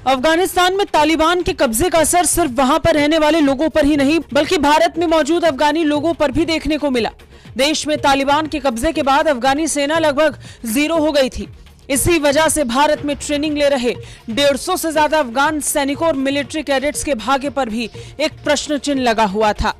अफगानिस्तान में तालिबान के कब्जे का असर सिर्फ वहां पर रहने वाले लोगों पर ही नहीं बल्कि भारत में मौजूद अफगानी लोगों पर भी देखने को मिला। देश में तालिबान के कब्जे के बाद अफगानी सेना लगभग 0 हो गई थी। इसी वजह से भारत में ट्रेनिंग ले रहे 150 से ज्यादा अफगान सैनिकों और मिलिट्री कैडेट्स के भाग्य पर भी एक प्रश्न चिन्ह लगा हुआ था।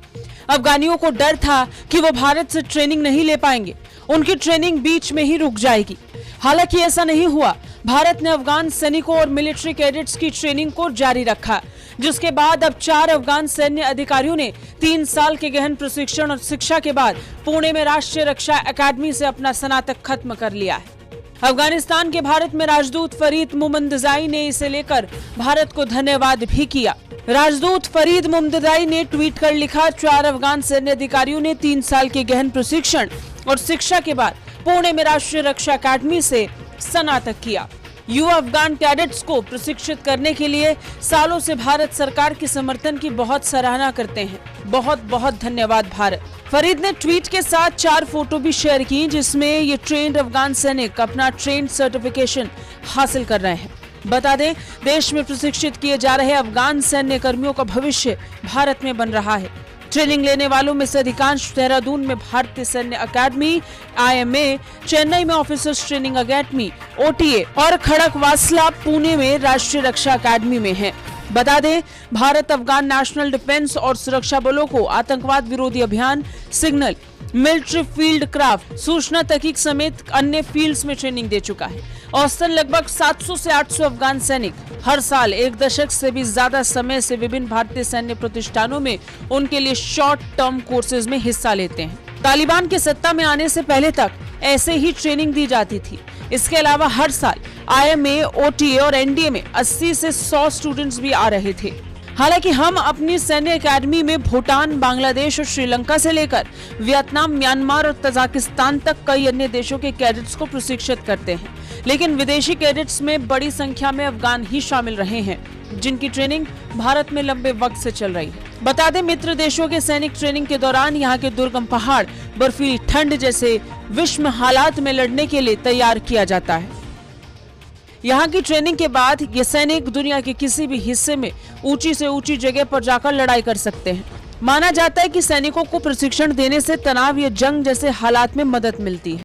अफगानियों को डर था कि वो भारत से ट्रेनिंग नहीं ले पाएंगे, उनकी ट्रेनिंग बीच में ही रुक जाएगी। हालांकि ऐसा नहीं हुआ। भारत ने अफगान सैनिकों और मिलिट्री कैडेट्स की ट्रेनिंग को जारी रखा, जिसके बाद अब 4 अफगान सैन्य अधिकारियों ने 3 साल के गहन प्रशिक्षण और शिक्षा के बाद पुणे में राष्ट्रीय रक्षा अकादमी से अपना स्नातक खत्म कर लिया है। अफगानिस्तान के भारत में राजदूत फरीद मोमंदजाई ने इसे लेकर भारत को धन्यवाद भी किया। राजदूत फरीद मोमंदजाई ने ट्वीट कर लिखा, 4 अफगान सैन्य अधिकारियों ने 3 साल के गहन प्रशिक्षण और शिक्षा के बाद पुणे में राष्ट्रीय रक्षा अकादमी से स्नातक किया। युवा अफगान कैडेट्स को प्रशिक्षित करने के लिए सालों से भारत सरकार के समर्थन की बहुत सराहना करते हैं। बहुत बहुत धन्यवाद भारत। फरीद ने ट्वीट के साथ 4 फोटो भी शेयर की, जिसमें ये ट्रेंड अफगान सैनिक अपना ट्रेंड सर्टिफिकेशन हासिल कर रहे हैं। बता दें, देश में प्रशिक्षित किए जा रहे अफगान सैन्य कर्मियों का भविष्य भारत में बन रहा है। ट्रेनिंग लेने वालों में से अधिकांश देहरादून में भारतीय सैन्य अकादमी, IMA, चेन्नई में ऑफिसर्स ट्रेनिंग अकादमी, OTA और खड़कवासला पुणे में राष्ट्रीय रक्षा अकादमी में हैं। बता दें, भारत अफगान नेशनल डिफेंस और सुरक्षा बलों को आतंकवाद विरोधी अभियान, सिग्नल, मिलिट्री फील्ड क्राफ्ट, सूचना तकनीक समेत अन्य फील्ड्स में ट्रेनिंग दे चुका है। औसतन लगभग 700 से 800 अफगान सैनिक हर साल 1 दशक से भी ज्यादा समय से विभिन्न भारतीय सैन्य प्रतिष्ठानों में उनके लिए शॉर्ट टर्म कोर्सेज में हिस्सा लेते हैं। तालिबान के सत्ता में आने से पहले तक ऐसे ही ट्रेनिंग दी जाती थी। इसके अलावा हर साल IMA, OTA और NDA में 80 से 100 स्टूडेंट्स भी आ रहे थे। हालांकि हम अपनी सैन्य अकादमी में भूटान, बांग्लादेश और श्रीलंका से लेकर वियतनाम, म्यांमार और तजाकिस्तान तक कई अन्य देशों के कैडेट्स को प्रशिक्षित करते हैं, लेकिन विदेशी कैडेट्स में बड़ी संख्या में अफगान ही शामिल रहे हैं, जिनकी ट्रेनिंग भारत में लंबे वक्त से चल रही है। बता दें, मित्र देशों के सैनिक ट्रेनिंग के दौरान यहाँ के दुर्गम पहाड़, बर्फीली ठंड जैसे विषम हालात में लड़ने के लिए तैयार किया जाता है। यहाँ की ट्रेनिंग के बाद ये सैनिक दुनिया के किसी भी हिस्से में ऊंची से ऊंची जगह पर जाकर लड़ाई कर सकते हैं। माना जाता है कि सैनिकों को प्रशिक्षण देने से तनाव या जंग जैसे हालात में मदद मिलती है।